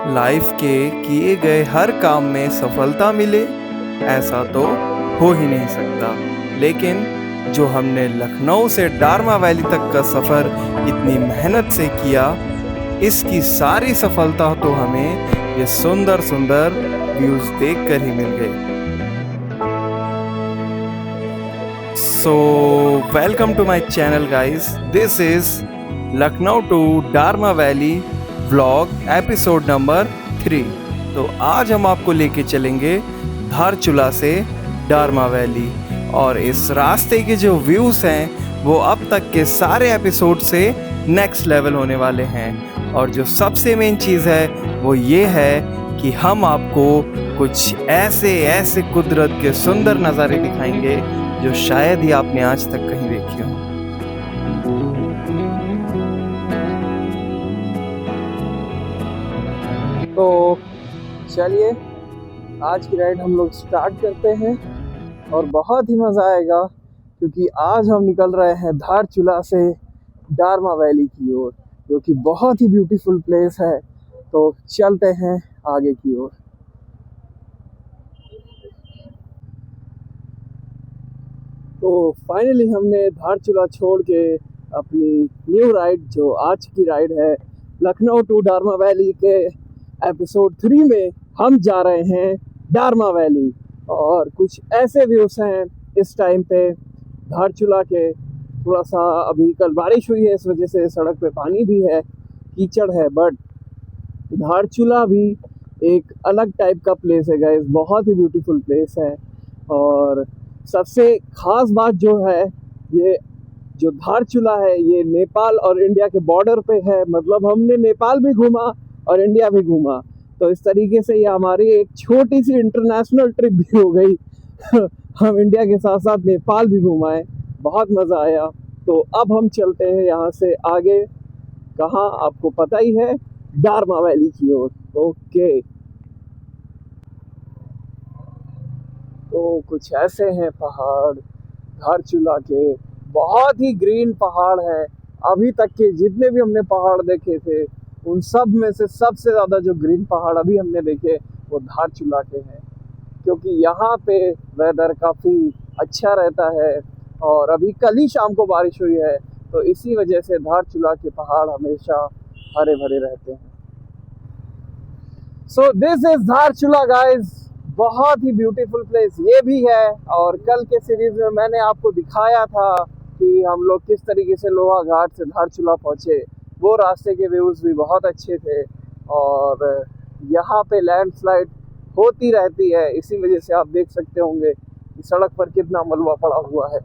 Life के किए गए हर काम में सफलता मिले ऐसा तो हो ही नहीं सकता। लेकिन जो हमने लखनऊ से डारमा वैली तक का सफ़र इतनी मेहनत से किया, इसकी सारी सफलता तो हमें ये सुंदर सुंदर व्यूज़ देख कर ही मिल गई। So welcome to my channel guys, this is Lucknow to Darma valley vlog episode number 3। तो आज हम आपको लेके चलेंगे धारचूला से डारमा वैली, और इस रास्ते के जो व्यूज़ हैं वो अब तक के सारे एपिसोड से नेक्स्ट लेवल होने वाले हैं। और जो सबसे मेन चीज़ है वो ये है कि हम आपको कुछ ऐसे कुदरत के सुंदर नज़ारे दिखाएंगे जो शायद ही आपने आज तक कहीं देखे हों। तो चलिए आज की राइड हम लोग स्टार्ट करते हैं, और बहुत ही मज़ा आएगा क्योंकि आज हम निकल रहे हैं धारचूला से डारमा वैली की ओर, जो कि बहुत ही ब्यूटीफुल प्लेस है। तो चलते हैं आगे की ओर। तो फाइनली हमने धारचूला छोड़ के अपनी न्यू राइड, जो आज की राइड है लखनऊ टू डारमा वैली के एपिसोड 3 में, हम जा रहे हैं डारमा वैली। और कुछ ऐसे व्यूज़ हैं इस टाइम पे धारचूला के। थोड़ा सा अभी कल बारिश हुई है, इस वजह से सड़क पे पानी भी है, कीचड़ है, बट धारचूला भी एक अलग टाइप का प्लेस है गाइस, बहुत ही ब्यूटीफुल प्लेस है। और सबसे ख़ास बात जो है, ये जो धारचूला है ये नेपाल और इंडिया के बॉर्डर पे है। मतलब हमने नेपाल भी घूमा और इंडिया भी घूमा, तो इस तरीके से ये हमारी एक छोटी सी इंटरनेशनल ट्रिप भी हो गई। हम इंडिया के साथ साथ नेपाल भी घुमाए, बहुत मज़ा आया। तो अब हम चलते हैं यहाँ से आगे, कहाँ आपको पता ही है, डारमा वैली की ओर। ओके, तो कुछ ऐसे हैं पहाड़ धारचूला के, बहुत ही ग्रीन पहाड़ हैं। अभी तक के जितने भी हमने पहाड़ देखे थे उन सब में से सबसे ज़्यादा जो ग्रीन पहाड़ अभी हमने देखे वो धारचूला के हैं, क्योंकि यहाँ पे वेदर काफ़ी अच्छा रहता है। और अभी कल ही शाम को बारिश हुई है, तो इसी वजह से धारचूला के पहाड़ हमेशा हरे भरे रहते हैं। So this is Dharchula guys, बहुत ही ब्यूटीफुल प्लेस ये भी है। और कल के सीरीज में मैंने आपको दिखाया था कि हम लोग किस तरीके से लोहा घाट से धारचूला पहुँचे, वो रास्ते के व्यूज़ भी बहुत अच्छे थे। और यहाँ पे लैंडस्लाइड होती रहती है, इसी वजह से आप देख सकते होंगे कि सड़क पर कितना मलबा पड़ा हुआ है।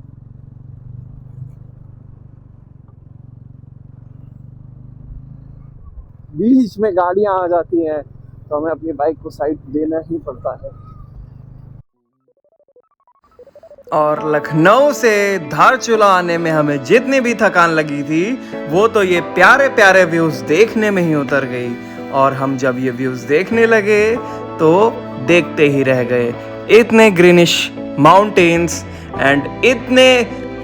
बीच में गाड़ियाँ आ जाती हैं तो हमें अपनी बाइक को साइड देना ही पड़ता है। और लखनऊ से धारचूला आने में हमें जितनी भी थकान लगी थी वो तो ये प्यारे प्यारे व्यूज़ देखने में ही उतर गई। और हम जब ये व्यूज़ देखने लगे तो देखते ही रह गए। इतने ग्रीनिश माउंटेन्स एंड इतने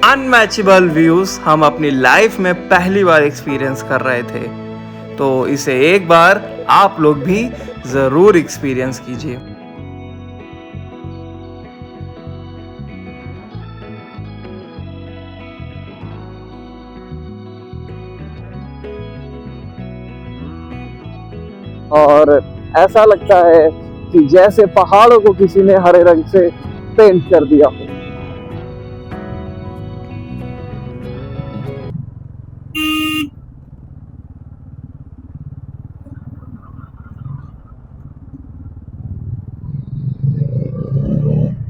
अनमैचेबल व्यूज़ हम अपनी लाइफ में पहली बार एक्सपीरियंस कर रहे थे। तो इसे एक बार आप लोग भी ज़रूर एक्सपीरियंस कीजिए। और ऐसा लगता है कि जैसे पहाड़ों को किसी ने हरे रंग से पेंट कर दिया हो।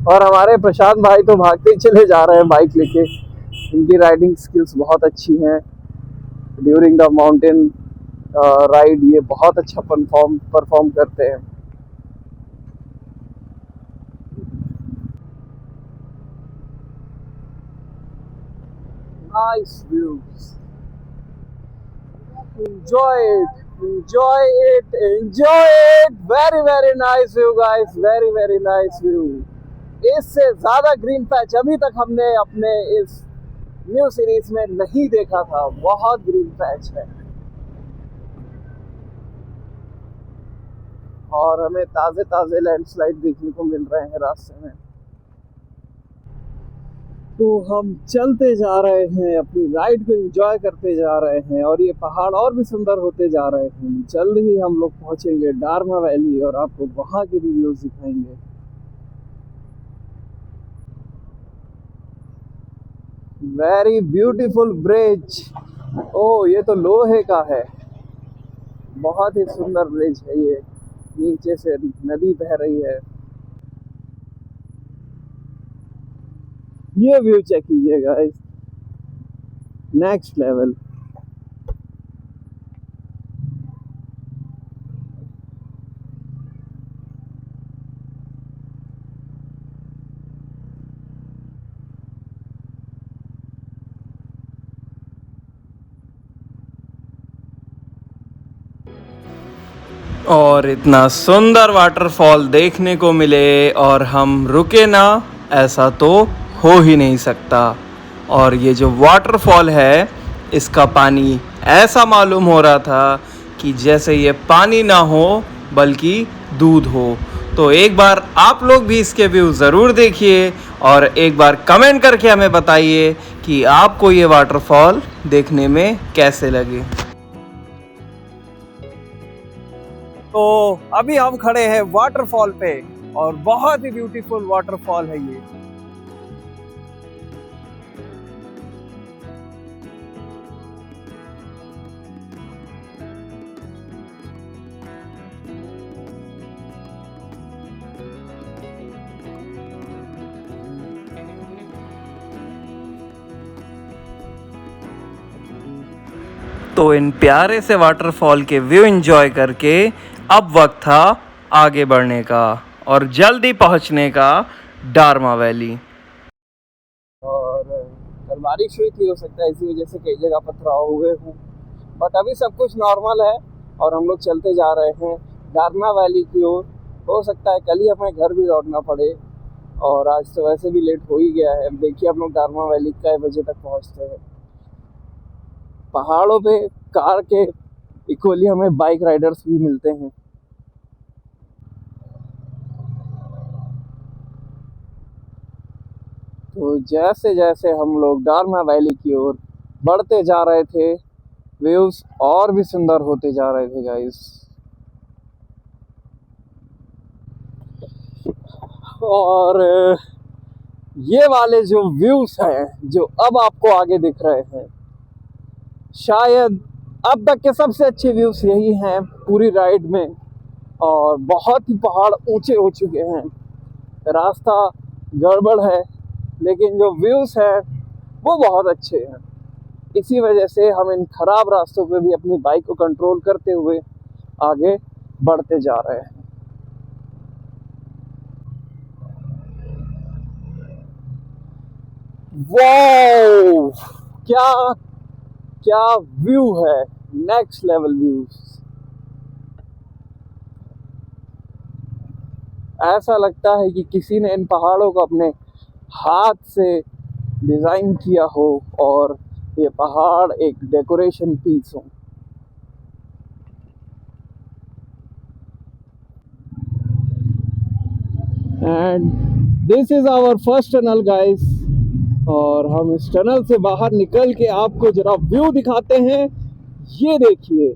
और हमारे प्रशांत भाई तो भागते ही चले जा रहे हैं बाइक लेके। इनकी राइडिंग स्किल्स बहुत अच्छी हैं। ड्यूरिंग द माउंटेन राइड ये बहुत अच्छा परफॉर्म करते हैं। Nice views, enjoy it, very nice view guys, very nice view। इससे ज़्यादा ग्रीन पैच अभी तक हमने अपने इस न्यू सीरीज में नहीं देखा था, बहुत ग्रीन पैच है। और हमें ताज़े ताज़े लैंडस्लाइड देखने को मिल रहे हैं रास्ते में। तो हम चलते जा रहे हैं, अपनी राइड को एंजॉय करते जा रहे हैं और ये पहाड़ और भी सुंदर होते जा रहे हैं। जल्द ही हम लोग पहुंचेंगे डारमा वैली और आपको वहां के भी व्यूज दिखाएंगे। Very beautiful bridge. ओह, ये तो लोहे का है। बहुत ही सुंदर ब्रिज है ये। नीचे से नदी बह रही है। ये व्यू चेक कीजिएगा, नेक्स्ट लेवल। और इतना सुंदर वाटरफॉल देखने को मिले और हम रुके ना, ऐसा तो हो ही नहीं सकता। और ये जो वाटरफॉल है, इसका पानी ऐसा मालूम हो रहा था कि जैसे ये पानी ना हो बल्कि दूध हो। तो एक बार आप लोग भी इसके व्यू ज़रूर देखिए और एक बार कमेंट करके हमें बताइए कि आपको ये वाटरफॉल देखने में कैसे लगे। तो अभी हम खड़े हैं वाटरफॉल पे और बहुत ही ब्यूटीफुल वाटरफॉल है ये। तो इन प्यारे से वाटरफॉल के व्यू एंजॉय करके अब वक्त था आगे बढ़ने का और जल्दी पहुंचने का डारमा वैली। और कल बारिश हुई थी, हो सकता है इसी वजह से कई जगह पथराव हुए हों, बट अभी सब कुछ नॉर्मल है और हम लोग चलते जा रहे हैं डारमा वैली की ओर। हो सकता है कल ही हमें घर भी लौटना पड़े और आज तो वैसे भी लेट हो ही गया है। देखिए हम लोग डारमा वैली कै बजे तक पहुंचते हैं। पहाड़ों पे कार के इक्वली हमें बाइक राइडर्स भी मिलते हैं। तो जैसे जैसे हम लोग डारमा वैली की ओर बढ़ते जा रहे थे, व्यूज और भी सुंदर होते जा रहे थे गाइस। और ये वाले जो व्यूज हैं जो अब आपको आगे दिख रहे हैं, शायद अब तक के सबसे अच्छे व्यूज यही हैं पूरी राइड में। और बहुत ही पहाड़ ऊंचे हो चुके हैं, रास्ता गड़बड़ है, लेकिन जो व्यूज हैं वो बहुत अच्छे हैं। इसी वजह से हम इन खराब रास्तों पे भी अपनी बाइक को कंट्रोल करते हुए आगे बढ़ते जा रहे हैं। वाओ, क्या क्या व्यू है, नेक्स्ट लेवल व्यू। ऐसा लगता है कि किसी ने इन पहाड़ों को अपने हाथ से डिज़ाइन किया हो और ये पहाड़ एक डेकोरेशन पीस हो। And this is our first tunnel guys. और हम इस टनल से बाहर निकल के आपको जरा व्यू दिखाते हैं। ये देखिए,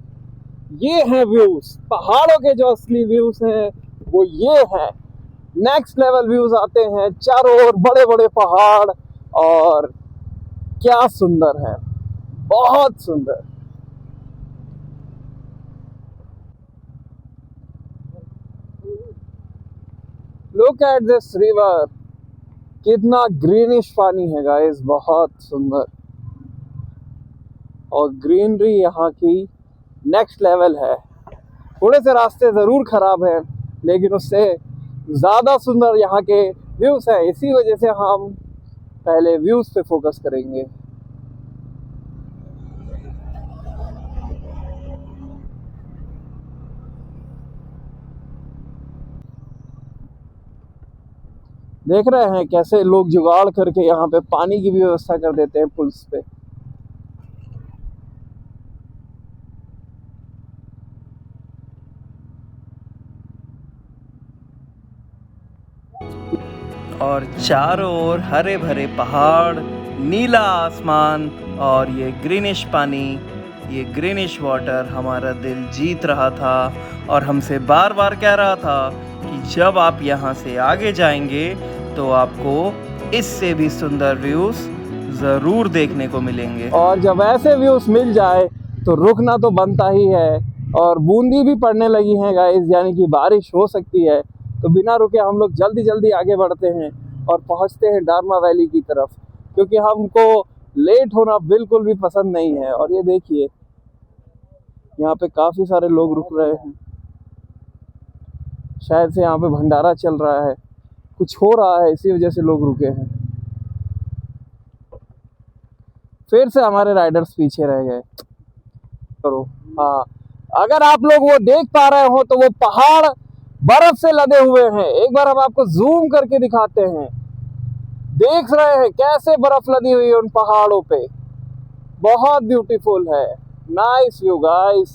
ये है व्यूज, पहाड़ों के जो असली व्यूज हैं वो ये हैं। नेक्स्ट लेवल व्यूज आते हैं, चारों ओर बड़े बड़े पहाड़ और क्या सुंदर है, बहुत सुंदर। लुक एट दिस रिवर, कितना ग्रीनिश पानी है गाइस, बहुत सुंदर। और ग्रीनरी यहाँ की नेक्स्ट लेवल है। थोड़े से रास्ते ज़रूर ख़राब हैं, लेकिन उससे ज़्यादा सुंदर यहाँ के व्यूज़ हैं। इसी वजह से हम पहले व्यूज़ पे फोकस करेंगे। देख रहे हैं कैसे लोग जुगाड़ करके यहाँ पे पानी की भी व्यवस्था कर देते हैं पुल्स पे। और चारों ओर हरे भरे पहाड़, नीला आसमान और ये ग्रीनिश पानी, ये ग्रीनिश वाटर हमारा दिल जीत रहा था और हमसे बार बार कह रहा था कि जब आप यहाँ से आगे जाएंगे तो आपको इससे भी सुंदर व्यूज़ ज़रूर देखने को मिलेंगे। और जब ऐसे व्यूज़ मिल जाए तो रुकना तो बनता ही है। और बूंदी भी पड़ने लगी हैं गाइस, यानी कि बारिश हो सकती है। तो बिना रुके हम लोग जल्दी जल्दी आगे बढ़ते हैं और पहुंचते हैं डारमा वैली की तरफ, क्योंकि हमको लेट होना बिल्कुल भी पसंद नहीं है। और ये देखिए, यहाँ पे काफ़ी सारे लोग रुक रहे हैं। शायद से यहाँ पे भंडारा चल रहा है, कुछ हो रहा है, इसी वजह से लोग रुके हैं। फिर से हमारे राइडर्स पीछे रह गए। करो हाँ, अगर आप लोग वो देख पा रहे हो तो वो पहाड़ बर्फ से लदे हुए हैं। एक बार हम आपको जूम करके दिखाते हैं। देख रहे हैं कैसे बर्फ लदी हुई है उन पहाड़ों पे। बहुत ब्यूटीफुल है। Nice view guys.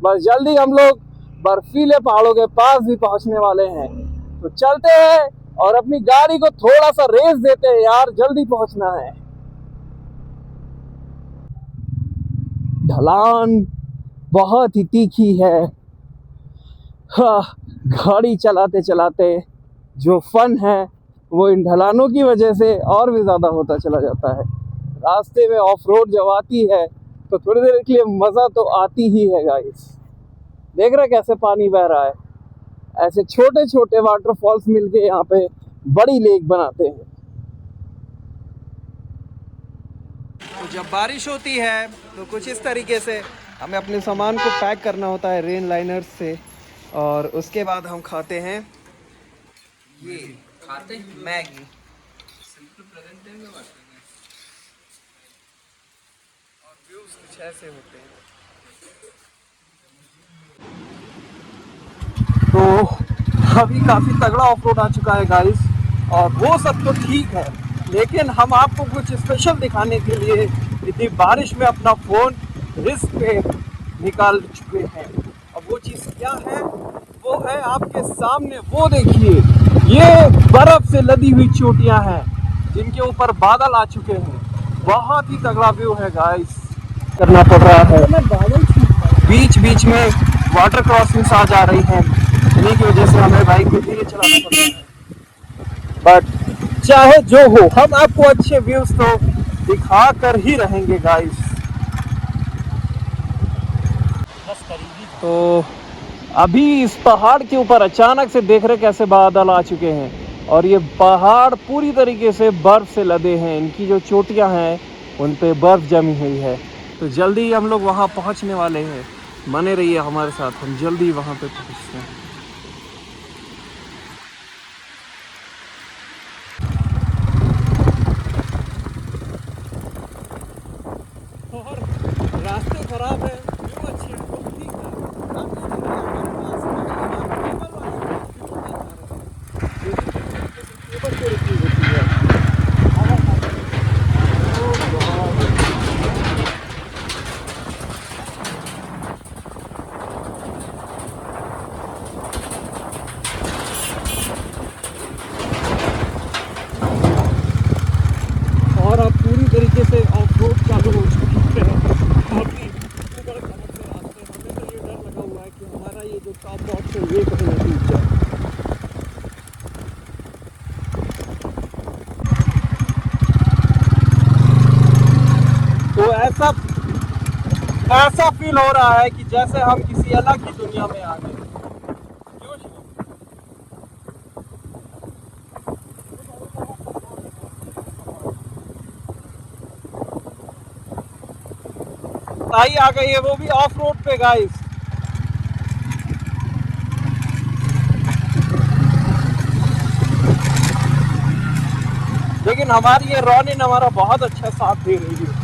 बस जल्दी हम लोग बर्फीले पहाड़ों के पास भी पहुंचने वाले हैं, तो चलते हैं और अपनी गाड़ी को थोड़ा सा रेस देते हैं यार, जल्दी पहुंचना है। ढलान बहुत ही तीखी है। हाँ, गाड़ी चलाते चलाते जो फन है वो इन ढलानों की वजह से और भी ज़्यादा होता चला जाता है। रास्ते में ऑफ रोड जब आती है तो थोड़ी देर के लिए मज़ा तो आती ही है गाइस। देख रहे कैसे पानी बह रहा है। ऐसे छोटे छोटे वाटरफॉल्स मिलके यहाँ पे बड़ी लेक बनाते हैं। तो जब बारिश होती है तो कुछ इस तरीके से हमें अपने सामान को पैक करना होता है रेन लाइनर्स से, और उसके बाद हम खाते हैं मैगी। और व्यूज कुछ ऐसे होते हैं। तो अभी काफ़ी तगड़ा ऑफ रोड आ चुका है गाइस, और वो सब तो ठीक है, लेकिन हम आपको कुछ स्पेशल दिखाने के लिए इतनी बारिश में अपना फ़ोन रिस्क पे निकाल चुके हैं। अब वो चीज़ क्या है, वो है आपके सामने। वो देखिए, ये बर्फ़ से लदी हुई चोटियां हैं जिनके ऊपर बादल आ चुके हैं। बहुत ही तगड़ा व्यू है गाइस। करना पड़ रहा है, बीच बीच में वाटर क्रॉसिंग्स आ जा रही हैं, इन्हीं की वजह से हमें बाइक को धीरे चलाना पड़ रहा है। बट चाहे जो हो, हम आपको अच्छे व्यूज तो दिखा कर ही रहेंगे गाइस। तो अभी इस पहाड़ के ऊपर अचानक से देख रहे कैसे बादल आ चुके हैं, और ये पहाड़ पूरी तरीके से बर्फ से लदे हैं। इनकी जो चोटियां हैं उन पे बर्फ जमी हुई है। तो जल्दी ही हम लोग वहां पहुंचने वाले हैं। बने रहिए हमारे साथ, हम जल्दी वहां पे पहुंचते हैं। और रास्ते खराब है, व्यू अच्छे हैं, तो ठीक है। और अब पूरी तरीके से ऑफ रोड चालू हो चुकी है। काफ़ी ऊबड़ खाबड़ से रास्ते, हमें तो ये डर लगा हुआ है कि हमारा ये जो टॉप बॉक्स है ये कहीं ना टूट जाए। तो ऐसा फील हो रहा है कि जैसे हम किसी अलग ही दुनिया में आ गए। आई आ गई है, वो भी ऑफ रोड पे गाइस। लेकिन हमारी ये रॉनिन हमारा बहुत अच्छा साथ दे रही है।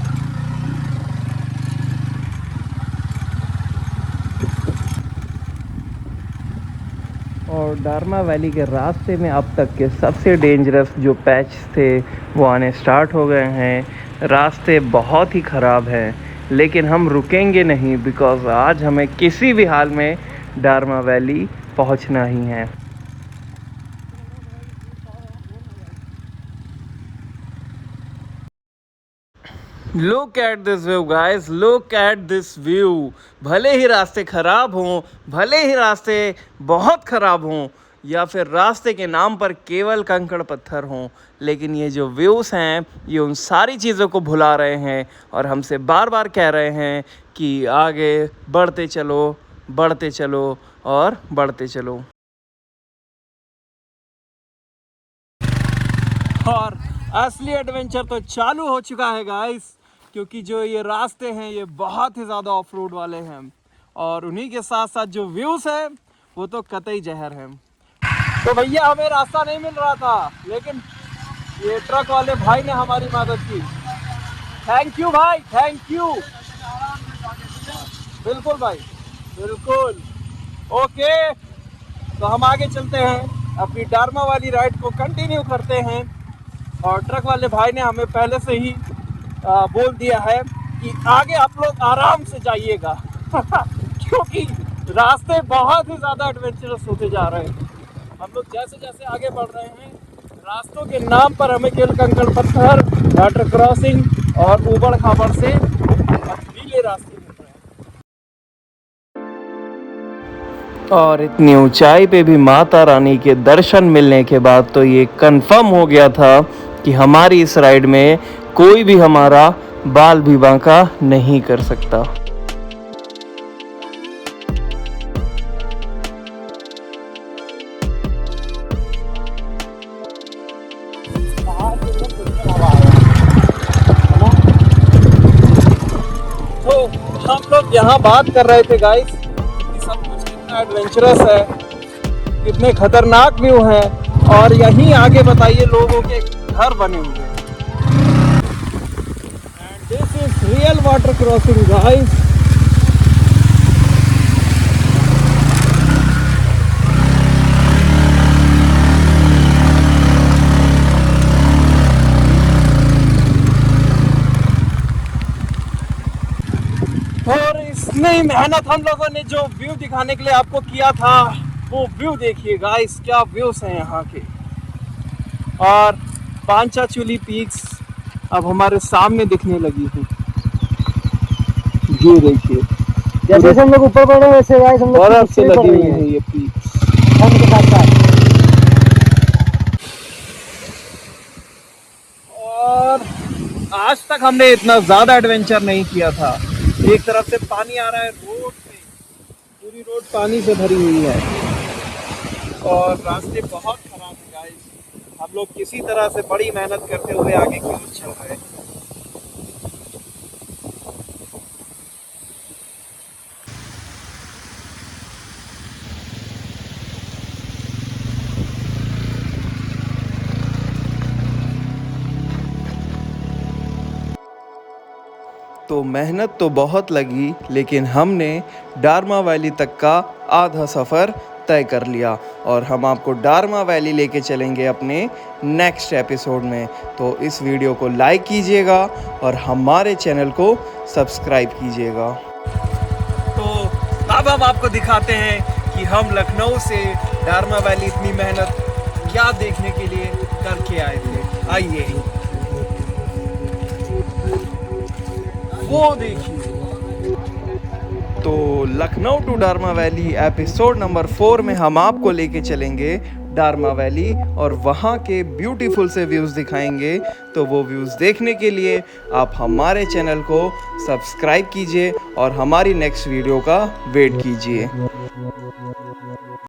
और डारमा वैली के रास्ते में अब तक के सबसे डेंजरस जो पैच थे वो आने स्टार्ट हो गए हैं। रास्ते बहुत ही ख़राब हैं, लेकिन हम रुकेंगे नहीं, बिकॉज़ आज हमें किसी भी हाल में डारमा वैली पहुंचना ही है। Look at this view guys, look at this view. भले ही रास्ते खराब हों, भले ही रास्ते बहुत खराब हों, या फिर रास्ते के नाम पर केवल कंकड़ पत्थर हों, लेकिन ये जो व्यूज़ हैं ये उन सारी चीज़ों को भुला रहे हैं और हमसे बार बार कह रहे हैं कि आगे बढ़ते चलो, बढ़ते चलो और बढ़ते चलो। और असली एडवेंचर तो चालू हो चुका है गाइस, क्योंकि जो ये रास्ते हैं ये बहुत ही ज़्यादा ऑफ रोड वाले हैं और उन्हीं के साथ साथ जो व्यूज़ हैं वो तो कतई जहर हैं। तो भैया हमें रास्ता नहीं मिल रहा था, लेकिन ये ट्रक वाले भाई ने हमारी मदद की। थैंक यू भाई, थैंक यू। बिल्कुल भाई, बिल्कुल। ओके, तो हम आगे चलते हैं, अपनी डारमा वाली राइड को कंटिन्यू करते हैं। और ट्रक वाले भाई ने हमें पहले से ही बोल दिया है कि आगे आप लोग आराम से जाइएगा क्योंकि रास्ते बहुत ही ज़्यादा एडवेंचरस होते जा रहे हैं। हम लोग जैसे जैसे आगे बढ़ रहे हैं, रास्तों के नाम पर हमें केवल कंकड़ पत्थर, वाटर क्रॉसिंग और ऊबड़ खाबड़ से नीले रास्ते मिल रहे हैं। और इतनी ऊंचाई पे भी माता रानी के दर्शन मिलने के बाद तो ये कंफर्म हो गया था कि हमारी इस राइड में कोई भी हमारा बाल भी बांका नहीं कर सकता। तो हम लोग यहाँ बात कर रहे थे गाइस कि सब कुछ कितना एडवेंचरस है, कितने खतरनाक व्यू हैं, और यहीं आगे बताइए लोगों के घर बने हुए हैं। And this is real water crossing guys. और इतनी मेहनत हम लोगों ने जो व्यू दिखाने के लिए आपको किया था, वो व्यू देखिए गाइस, क्या व्यूज हैं यहाँ के। और पांचाचूली पीक्स अब हमारे सामने दिखने लगी है, ये देखिए। जैसे हम लोग ऊपर बढ़ रहे हैं वैसे गाइस हम लोग बर्फ से लगी हुई है ये पीक्स। ठंड के साथ साथ। और आज तक हमने इतना ज्यादा एडवेंचर नहीं किया था। एक तरफ से पानी आ रहा है रोड पे, पूरी रोड पानी से भरी हुई है और रास्ते बहुत खराब है गाइस। हम लोग किसी तरह से बड़ी मेहनत करते हुए आगे की ओर चल रहे हैं। तो मेहनत तो बहुत लगी, लेकिन हमने डारमा वैली तक का आधा सफ़र तय कर लिया और हम आपको डारमा वैली लेके चलेंगे अपने नेक्स्ट एपिसोड में। तो इस वीडियो को लाइक कीजिएगा और हमारे चैनल को सब्सक्राइब कीजिएगा। तो अब हम आपको दिखाते हैं कि हम लखनऊ से डारमा वैली इतनी मेहनत क्या देखने के लिए करके आए थे। आइए वो देखिए। तो Lucknow to Darma valley episode number 4 में हम आपको लेके चलेंगे डारमा वैली और वहाँ के ब्यूटीफुल से व्यूज़ दिखाएंगे। तो वो व्यूज़ देखने के लिए आप हमारे चैनल को सब्सक्राइब कीजिए और हमारी नेक्स्ट वीडियो का वेट कीजिए।